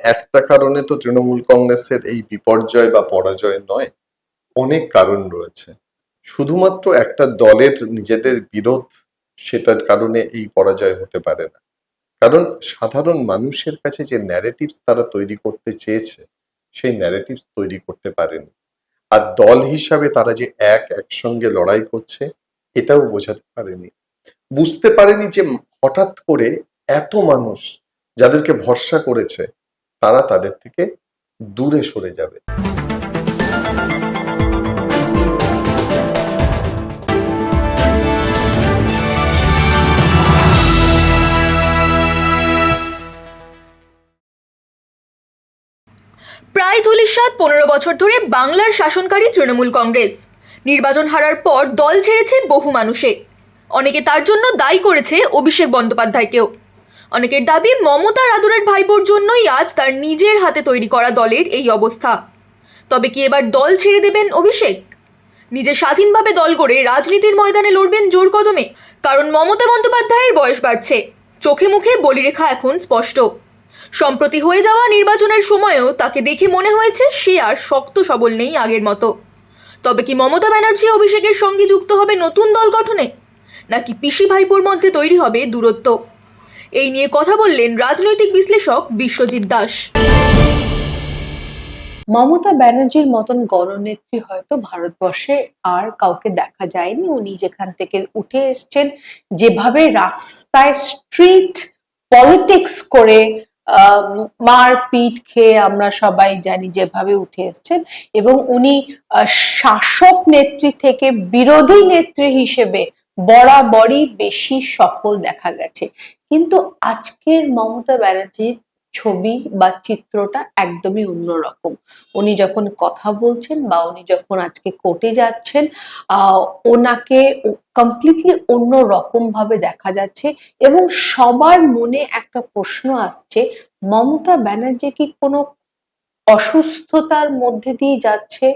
একটা কারণে তো তৃণমূল কংগ্রেসের এই বিপর্যয় বা পরাজয় নয়, অনেক কারণ রয়েছে। শুধুমাত্র একটা দলের নিজেদের বিরোধ, সেটার কারণে এই পরাজয় হতে পারে না। কারণ সাধারণ মানুষের কাছে যে ন্যারেটিভস তারা তৈরি করতে চেয়েছে, সেই ন্যারেটিভস তৈরি করতে পারেনি। আর দল হিসাবে তারা যে একসঙ্গে লড়াই করছে, এটাও বোঝাতে পারেনি। বুঝতে পারেনি যে হঠাৎ করে এত মানুষ যাদেরকে ভরসা করেছে, তারা তাদের থেকে দূরে সরে যাবে। প্রায় ধূলিসাৎ 15 বছর ধরে বাংলার শাসনকারী তৃণমূল কংগ্রেস নির্বাচন হারার পর দল ছেড়েছে বহু মানুষে। অনেকে তার জন্য দায়ী করেছে অভিষেক বন্দ্যোপাধ্যায়কেও। অনেকের দাবি মমতার আদরের ভাইপোর জন্যই আজ তার নিজের হাতে তৈরি করা দলের এই অবস্থা। তবে কি এবার দল ছেড়ে দেবেন অভিষেক? নিজে স্বাধীনভাবে দল গড়ে রাজনীতির ময়দানে লড়বেন জোর কদমে? কারণ মমতা বন্দ্যোপাধ্যায়ের বয়স বাড়ছে, চোখে মুখে বলিরেখা এখন স্পষ্ট। সম্প্রতি হয়ে যাওয়া নির্বাচনের সময়েও তাকে দেখে মনে হয়েছে সে আর শক্ত সবল নেই আগের মতো। তবে কি মমতা ব্যানার্জি অভিষেকের সঙ্গে যুক্ত হবে নতুন দল গঠনে, নাকি পিসি ভাইপোর মধ্যে তৈরি হবে দূরত্ব? এই নিয়ে কথা বললেন রাজনৈতিক বিশ্লেষক বিশ্বজিৎ দাস। মমতা ব্যানার্জির মতন গণনেত্রী হয়তো ভারতবর্ষে আর কাউকে দেখা যায়নি। উনি যেখান থেকে উঠে এসছেন, যেভাবে রাস্তায় স্ট্রিট পলিটিক্স করে মারপিট খেয়ে আমরা সবাই জানি যেভাবে উঠে এসছেন, এবং উনি শাসক নেত্রী থেকে বিরোধী নেত্রী হিসেবে বরাবরই বেশি সফল দেখা গেছে। কিন্তু আজকের মমতা ব্যানার্জির ছবি বা চিত্রটা একদমই অন্যরকম। উনি যখন কথা বলছেন বা উনি যখন আজকে কোর্টে যাচ্ছেন, ওনাকে কমপ্লিটলি অন্য রকম ভাবে দেখা যাচ্ছে। এবং সবার মনে একটা প্রশ্ন আসছে, মমতা ব্যানার্জি কি কোনো অসুস্থতার মধ্যে দিয়ে যাচ্ছে,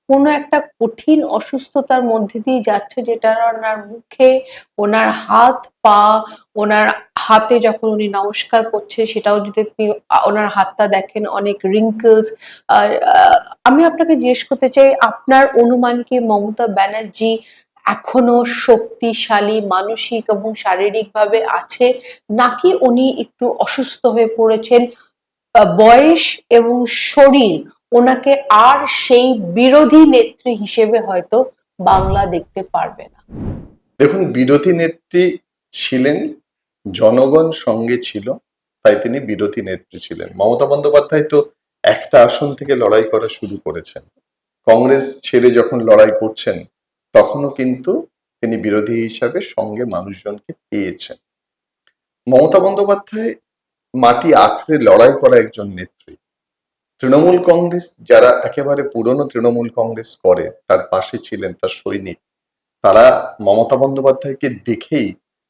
কোনো একটা কঠিন অসুস্থতার মধ্যে দিয়ে যাচ্ছে, যেটা ওনার মুখে, ওনার হাত পা, ওনার হাতে যখন উনি নমস্কার করছে সেটাও যদি আপনি ওনার হাতটা দেখেন, অনেক রিঙ্কলস। আমি আপনাকে জিজ্ঞেস করতে চাই, আপনার অনুমান কি মমতা ব্যানার্জি এখনো শক্তিশালী মানসিক এবং শারীরিক ভাবে আছে, নাকি উনি একটু অসুস্থ হয়ে পড়েছেন? বয়স এবং শরীর ওনাকে আর সেই বিরোধী নেত্রী হিসেবে হয়তো বাংলা দেখতে পারবে না। দেখুন, বিরোধী নেত্রী ছিলেন, জনগণ সঙ্গে ছিল, তাই তিনি বিরোধী নেত্রী ছিলেন। মমতা বন্দ্যোপাধ্যায় তো একটা আসন থেকে লড়াই করা শুরু করেছেন। কংগ্রেস ছেড়ে যখন লড়াই করছেন, তখনও কিন্তু তিনি বিরোধী হিসাবে সঙ্গে মানুষজনকে পেয়েছেন। মমতা বন্দ্যোপাধ্যায় মাটি আঁকড়ে লড়াই করা একজন নেত্রী। তৃণমূল কংগ্রেস যারা একেবারে পুরনো তৃণমূল কংগ্রেস করে, তার পাশে ছিলেন তার সৈনিক, তারা মমতা বন্দ্যোপাধ্যায়কে দেখেই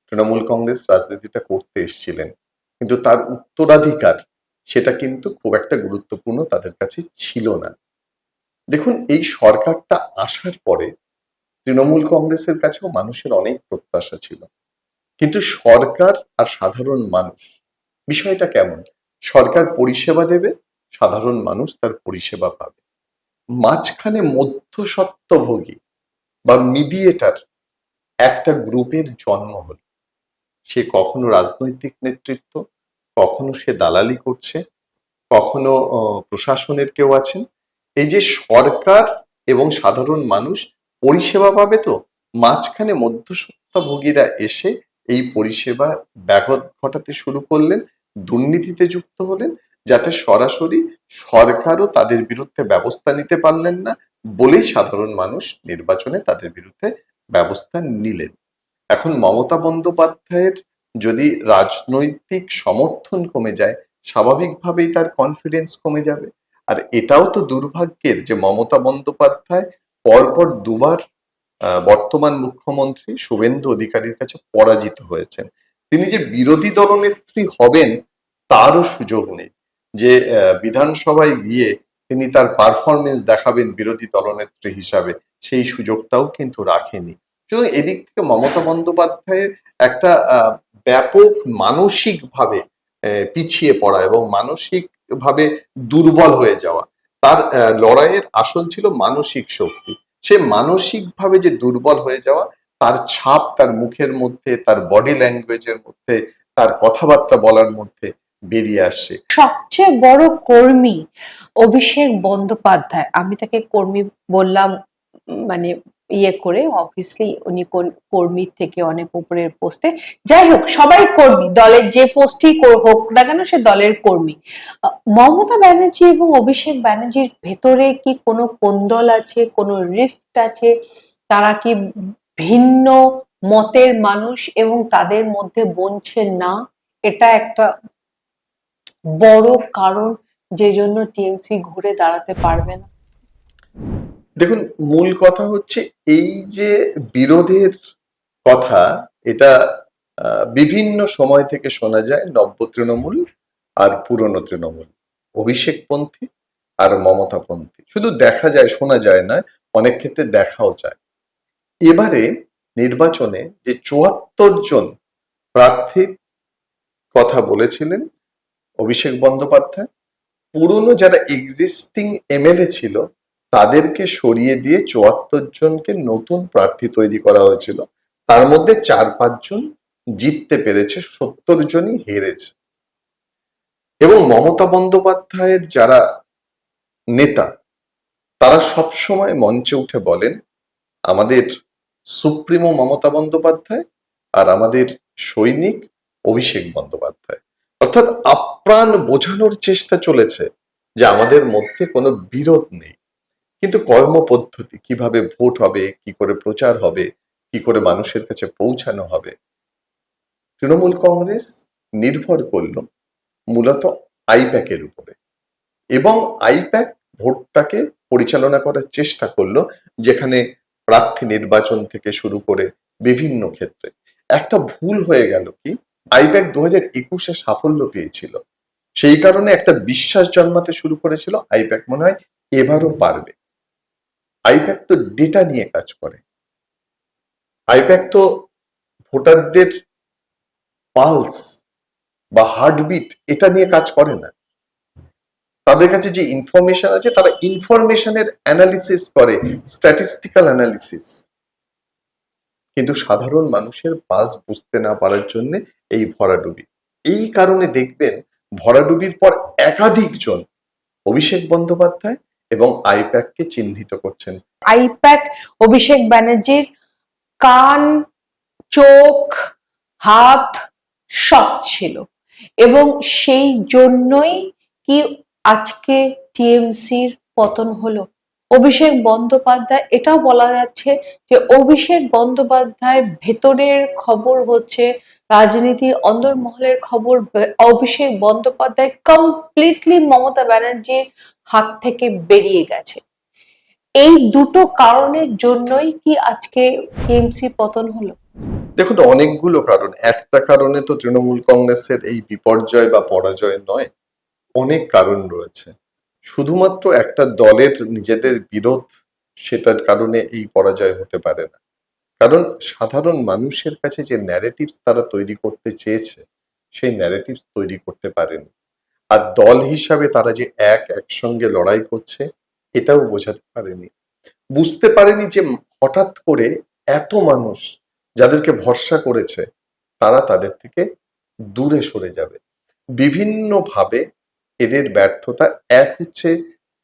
তৃণমূল কংগ্রেস রাজনীতিটা করতে এসেছিলেন। কিন্তু তার উত্তরাধিকার, সেটা কিন্তু খুব একটা গুরুত্বপূর্ণ তাদের কাছে ছিল না। দেখুন, এই সরকারটা আসার পরে তৃণমূল কংগ্রেসের কাছেও মানুষের অনেক প্রত্যাশা ছিল। কিন্তু সরকার আর সাধারণ মানুষ, বিষয়টা কেমন? সরকার পরিষেবা দেবে, সাধারণ মানুষ তার পরিষেবা পাবে। মাঝখানে মধ্যস্বত্বভোগী বা মিডিয়েটার একটা গ্রুপের জন্ম হল। সে কখনো রাজনৈতিক নেতৃত্ব, কখনো সে দালালি করছে, কখনো প্রশাসনের কেউ আছেন। এই যে সরকার এবং সাধারণ মানুষ পরিষেবা পাবে, তো মাঝখানে মধ্যস্বত্বভোগীরা এসে এই পরিষেবা ব্যাঘাত ঘটাতে শুরু করলেন, দুর্নীতিতে যুক্ত হলেন, যাতে সরাসরি সরকারও তাদের বিরুদ্ধে ব্যবস্থা নিতে পারলেন না বলেই সাধারণ মানুষ নির্বাচনে তাদের বিরুদ্ধে ব্যবস্থা নিলেন। এখন মমতা বন্দ্যোপাধ্যায়ের যদি রাজনৈতিক সমর্থন কমে যায়, স্বাভাবিকভাবেই তার কনফিডেন্স কমে যাবে। আর এটাও তো দুর্ভাগ্যের যে মমতা বন্দ্যোপাধ্যায় পরপর দুবার বর্তমান মুখ্যমন্ত্রী শুভেন্দু অধিকারীর কাছে পরাজিত হয়েছেন। তিনি যে বিরোধী দলনেত্রী হবেন তারও সুযোগ নেই, যে বিধানসভায় গিয়ে তিনি তার পারফরমেন্স দেখাবেন বিরোধী দলনেত্রী হিসাবে, সেই সুযোগটাও কিন্তু রাখেনি। সুতরাং এদিক থেকে মমতা বন্দ্যোপাধ্যায়ের একটা ব্যাপক মানসিকভাবে পিছিয়ে পড়া এবং মানসিক ভাবে দুর্বল হয়ে যাওয়া। তার লড়াইয়ের আসল ছিল মানসিক শক্তি। সে মানসিক ভাবে যে দুর্বল হয়ে যাওয়া, তার ছাপ তার মুখের মধ্যে, তার বডি ল্যাঙ্গুয়েজের মধ্যে, তার কথাবার্তা বলার মধ্যে বেরিয়ে আসছে। সবচেয়ে বড় কর্মী অভিষেক বন্দ্যোপাধ্যায়, আমি তাকে কর্মী বললাম মানে ইয়ে করে, অবভিয়াসলি উনি কোন কর্মীর থেকে অনেক উপরের পোস্টে, যাই হোক সবাই কর্মী, দলের যে পোস্টই হোক না কেন সে দলের কর্মী। মমতা ব্যানার্জি এবং অভিষেক ব্যানার্জির ভেতরে কি কোনো কোন্দল আছে, কোনো রিফট আছে? তারা কি ভিন্ন মতের মানুষ এবং তাদের মধ্যে বনছে না? এটা একটা বড় কারণ যে জন্য টিএমসি ঘুরে দাঁড়াতে পারবে না। দেখুন, মূল কথা হচ্ছে এই যে বিরোধের কথা, এটা বিভিন্ন সময় থেকে শোনা যায় নব্য তৃণমূল আর পুরনো তৃণমূল, অভিষেকপন্থী আর মমতাপন্থী। শুধু দেখা যায়, শোনা যায় না, অনেক ক্ষেত্রে দেখাও যায়। এবারে নির্বাচনে যে ৭৪ জন প্রার্থীর কথা বলেছিলেন অভিষেক বন্দ্যোপাধ্যায়, পুরনো যারা এক্সিস্টিং এমএলএ ছিল তাদেরকে সরিয়ে দিয়ে ৭৪ জনকে নতুন প্রার্থী তৈরি করা হয়েছিল। তার মধ্যে ৪-৫ জন জিততে পেরেছে, ৭০ জনই হেরেছে। এবং মমতা বন্দ্যোপাধ্যায়ের যারা নেতা, তারা সবসময় মঞ্চে উঠে বলেন আমাদের সুপ্রিমো মমতা বন্দ্যোপাধ্যায় আর আমাদের সৈনিক অভিষেক বন্দ্যোপাধ্যায়। অর্থাৎ আপ্রাণ বোঝানোর চেষ্টা চলেছে যে আমাদের মধ্যে কোনো বিরোধ নেই, কিন্তু কর্মপদ্ধতি, কিভাবে ভোট হবে, কি করে প্রচার হবে, কি করে মানুষের কাছে পৌঁছানো হবে, তৃণমূল কংগ্রেস নির্ভর করল মূলত আইপ্যাকের উপরে। এবং আইপ্যাক ভোটটাকে পরিচালনা করার চেষ্টা করলো, যেখানে প্রার্থী নির্বাচন থেকে শুরু করে বিভিন্ন ক্ষেত্রে। একটা ভুল হয়ে গেল কি, আইপ্যাক 2021-এ সাফল্য পেয়েছিল, সেই কারণে একটা বিশ্বাস জন্মাতে শুরু করেছিল আইপ্যাক মনে হয় এবারও পারবে। আইপ্যাক তো ডেটা নিয়ে কাজ করে, আইপ্যাক তো ভোটারদের পালস বা হার্টবিট এটা নিয়ে কাজ করে না। তাদের কাছে যে ইনফরমেশন আছে, তারা ইনফরমেশনের অ্যানালিসিস করে, স্ট্যাটিস্টিক্যাল অ্যানালিসিস। কিন্তু সাধারণ মানুষের পালস বুঝতে না পারার জন্য এই ভরাডুবি। এই কারণে দেখবেন ভরাডুবির পর একাধিক জন অভিষেক বন্দ্যোপাধ্যায় এবং আইপ্যাককে চিহ্নিত করছেন। আইপ্যাক অভিষেক ব্যানার্জির কান, চোখ, হাত সব ছিল, এবং সেই জন্যই কি আজকে টিএমসির পতন হলো। অভিষেক বন্দ্যোপাধ্যায়, এটাও বলা যাচ্ছে যে অভিষেক বন্দ্যোপাধ্যায় ভেতরের খবর হচ্ছে, রাজনীতির অন্দরমহলের খবর, অভিষেক বন্দ্যোপাধ্যায় কমপ্লিটলি মমতা ব্যানার্জির হাত থেকে বেরিয়ে গেছে। এই দুটো কারণের জন্যই কি আজকে টিএমসি পতন হলো? দেখুন, অনেকগুলো কারণ। একটা কারণে তো তৃণমূল কংগ্রেসের এই বিপর্যয় বা পরাজয় নয়, অনেক কারণ রয়েছে। শুধুমাত্র একটা দলের নিজেদের বিরোধ, সেটার কারণে এই পরাজয় হতে পারে না। কারণ সাধারণ মানুষের কাছে যে ন্যারেটিভস তারা তৈরি করতে চেয়েছে, সেই ন্যারেটিভস তৈরি করতে পারেনি। আর দল হিসাবে তারা যে একসঙ্গে লড়াই করছে, এটাও বোঝাতে পারেনি। বুঝতে পারেনি যে হঠাৎ করে এত মানুষ যাদেরকে ভরসা করেছে, তারা তাদের থেকে দূরে সরে যাবে। বিভিন্নভাবে এদের ব্যর্থতা। এক হচ্ছে,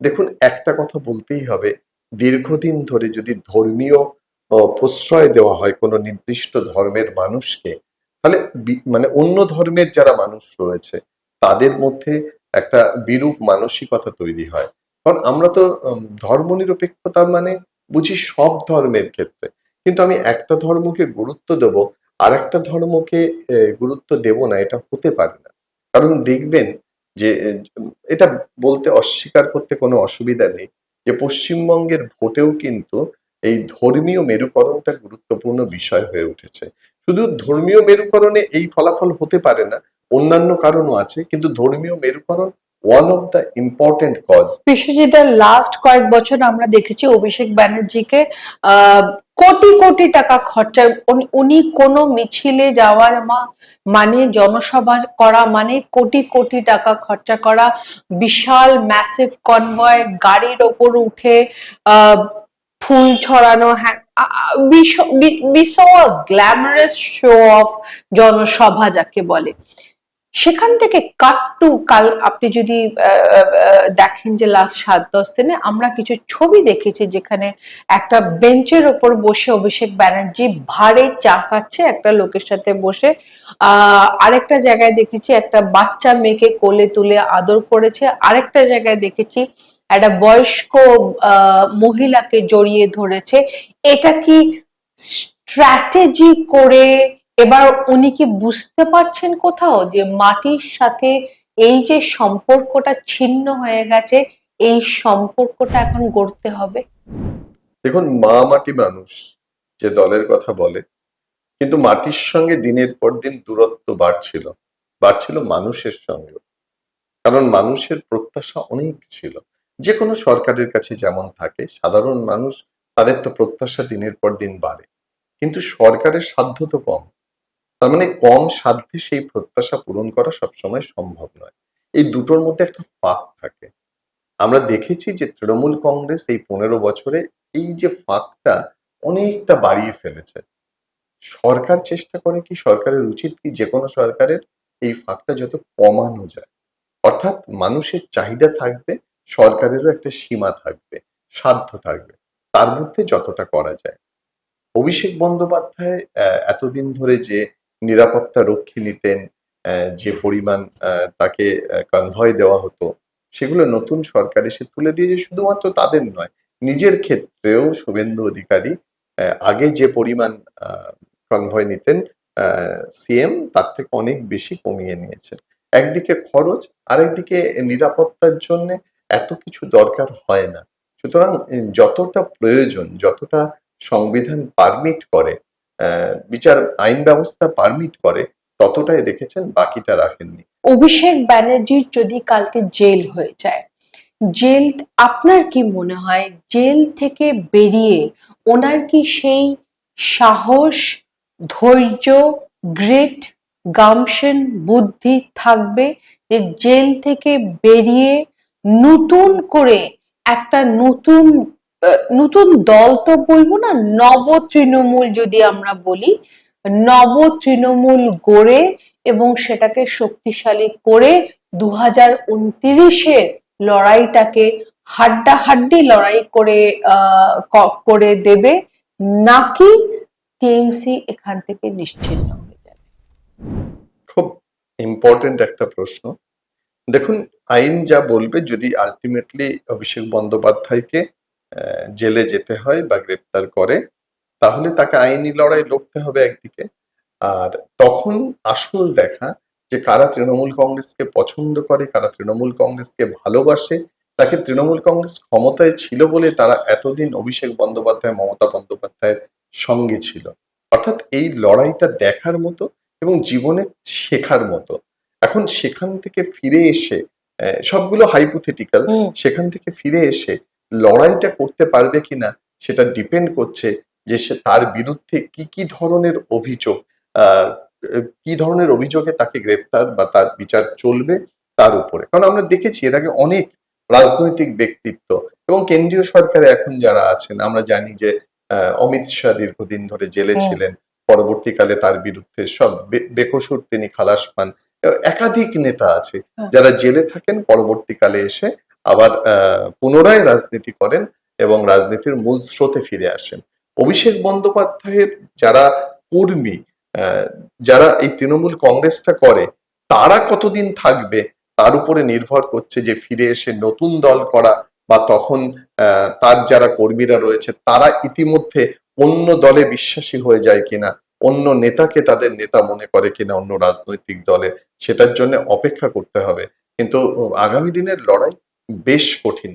দেখুন একটা কথা বলতেই হবে, দীর্ঘদিন ধরে যদি ধর্মীয় প্রশ্রয় দেওয়া হয় কোনো নির্দিষ্ট ধর্মের মানুষকে, তাহলে মানে অন্য ধর্মের যারা মানুষ রয়েছে তাদের মধ্যে একটা বিরূপ মানসিকতা তৈরি হয়। কারণ আমরা তো ধর্মনিরপেক্ষতা মানে বুঝি সব ধর্মের ক্ষেত্রে, কিন্তু আমি একটা ধর্মকে গুরুত্ব দেব আর একটা ধর্মকে গুরুত্ব দেব না, এটা হতে পারে না। কারণ দেখবেন যে এটা বলতে, অস্বীকার করতে কোনো অসুবিধা নেই যে পশ্চিমবঙ্গের ভোটেও কিন্তু এই ধর্মীয় মেরুকরণটা গুরুত্বপূর্ণ বিষয় হয়ে উঠেছে। শুধু ধর্মীয় মেরুকরণে এই ফলাফল হতে পারে না, অন্যান্য কারণও আছে, কিন্তু ধর্মীয় মেরুকরণ one of the important cause. Biswajit, last কয়েক বছর আমরা দেখেছি অভিষেক ব্যানার্জিকে কোটি কোটি টাকা খরচা, উনি কোনো মিছিলে যাওয়া মানে জনসভা করা মানে কোটি কোটি টাকা খরচা করা, বিশাল ম্যাসিভ কনভয়, গাড়ির ওপর উঠে আহ ফুল ছড়ানো, হ্যাঁ, we saw a glamorous show of জনসভা যাকে বলে। সেখান থেকে কাট টু কাল আপনি যদি দেখেন যে লাস্ট 7-10 দিনে আমরা কিছু ছবি দেখেছি যেখানে একটা বেঞ্চের ওপর বসে অভিষেক ব্যানার্জি ভারে চা খাচ্ছে একটা লোকের সাথে বসে, আরেকটা জায়গায় দেখেছি একটা বাচ্চা মেয়েকে কোলে তুলে আদর করেছে, আরেকটা জায়গায় দেখেছি একটা বয়স্ক মহিলাকে জড়িয়ে ধরেছে। এটা কি স্ট্র্যাটেজি করে? এবার উনি কি বুঝতে পারছেন কোথাও যে মাটির সাথে এই যে সম্পর্কটা ছিন্ন হয়ে গেছে, এই সম্পর্কটা এখন গড়তে হবে? দেখুন, মা মাটি মানুষ যে দলের কথা বলে, কিন্তু মাটির সঙ্গে দিনের পর দিন দূরত্ব বাড়ছিল মানুষের সঙ্গে। কারণ মানুষের প্রত্যাশা অনেক ছিল, যে কোনো সরকারের কাছে যেমন থাকে সাধারণ মানুষ, তাদের তো প্রত্যাশা দিনের পর দিন বাড়ে, কিন্তু সরকারের সাধ্য তো কম। তার মানে কম সাধ্যে সেই প্রত্যাশা পূরণ করা সবসময় সম্ভব নয়। এই দুটোর মধ্যে একটা ফাঁক থাকে। আমরা দেখেছি যে তৃণমূল কংগ্রেস এই 15 বছরে এই যে ফাঁকটা অনেকটা বাড়িয়ে ফেলেছে। সরকার চেষ্টা করে কি, সরকারের উচিত কি, যে কোনো সরকারের এই ফাঁকটা যত কমানো যায়। অর্থাৎ মানুষের চাহিদা থাকবে, সরকারেরও একটা সীমা থাকবে, সাধ্য থাকবে, তার মধ্যে যতটা করা যায়। অভিষেক বন্দ্যোপাধ্যায় এতদিন ধরে যে নিরাপত্তা রক্ষী নিতেন, যে পরিমাণ তাকে কনভয় দেওয়া হতো, সেগুলো নতুন সরকার এসে তুলে দিয়েছে। শুধুমাত্র তাদের নয়, নিজের ক্ষেত্রেও শুভেন্দু অধিকারী আগে যে পরিমাণ কনভয় নিতেন সিএম, তার থেকে অনেক বেশি কমিয়ে নিয়েছে। একদিকে খরচ, আরেকদিকে নিরাপত্তার জন্য এত কিছু দরকার হয় না। সুতরাং যতটা প্রয়োজন, যতটা সংবিধান পারমিট করে, বিচার আইন ব্যবস্থা পারমিট করে, ততটাই রেখেছেন, বাকিটা রাখেননি। অভিষেক ব্যানার্জির যদি কালকে জেল হয়ে যায়, জেল, আপনার কি মনে হয় জেল থেকে বেরিয়ে ওনার কি সেই সাহস, ধৈর্য, গ্রিট, গামশন, বুদ্ধি থাকবে যে জেল থেকে বেরিয়ে নতুন করে একটা নতুন দল তো বলবো না, নব তৃণমূল যদি আমরা বলি, নব তৃণমূল গড়ে এবং সেটাকে শক্তিশালী করে 2029-এর লড়াইটাকে হাড্ডাহাড্ডি লড়াই করে দেবে, নাকি টিএমসি এখান থেকে নিশ্চিহ্ন হয়ে যাবে? খুব ইম্পর্টেন্ট একটা প্রশ্ন। দেখুন, আইন যা বলবে, যদি আলটিমেটলি অভিষেক বন্দ্যোপাধ্যায়কে জেলে যেতে হয় বা গ্রেপ্তার করে, তাহলে তাকে আইনি লড়াই লড়তে হবে একদিকে। আর তখন আসল দেখা যে কারা তৃণমূল কংগ্রেসকে পছন্দ করে, কারা তৃণমূল কংগ্রেসকে ভালোবাসে, তাকে তৃণমূল কংগ্রেস ক্ষমতায় ছিল বলে তারা এতদিন অভিষেক বন্দ্যোপাধ্যায়, মমতা বন্দ্যোপাধ্যায়ের সঙ্গে ছিল। অর্থাৎ এই লড়াইটা দেখার মতো এবং জীবনে শেখার মতো। এখন সেখান থেকে ফিরে এসে, সবগুলো হাইপোথেটিক্যাল, সেখান থেকে ফিরে এসে লড়াইটা করতে পারবে কিনা সেটা ডিপেন্ড করছে যে সে তার বিরুদ্ধে কি কি ধরনের অভিযোগ, কি ধরনের অভিযোগে তাকে গ্রেপ্তার বা তার বিচার চলবে তার উপরে। কারণ আমরা দেখেছি এর আগে অনেক রাজনৈতিক ব্যক্তিত্ব এবং কেন্দ্রীয় সরকারে এখন যারা আছেন, আমরা জানি যে অমিত শাহ দীর্ঘদিন ধরে জেলে ছিলেন, পরবর্তীকালে তার বিরুদ্ধে সব বেকসুর তিনি খালাস পান। একাধিক নেতা আছে যারা জেলে থাকেন, পরবর্তীকালে এসে আবার পুনরায় রাজনীতি করেন এবং রাজনীতির মূল স্রোতে ফিরে আসেন। অভিষেক বন্দ্যোপাধ্যায়ের যারা কর্মী, যারা এই তৃণমূল কংগ্রেসটা করে, তারা কতদিন থাকবে তার উপরে নির্ভর করছে যে ফিরে এসে নতুন দল করা, বা তখন তার যারা কর্মীরা রয়েছে তারা ইতিমধ্যে অন্য দলে বিশ্বাসী হয়ে যায় কিনা, অন্য নেতাকে তাদের নেতা মনে করে কিনা অন্য রাজনৈতিক দলে, সেটার জন্য অপেক্ষা করতে হবে। কিন্তু আগামী দিনের লড়াই বেশ কঠিন।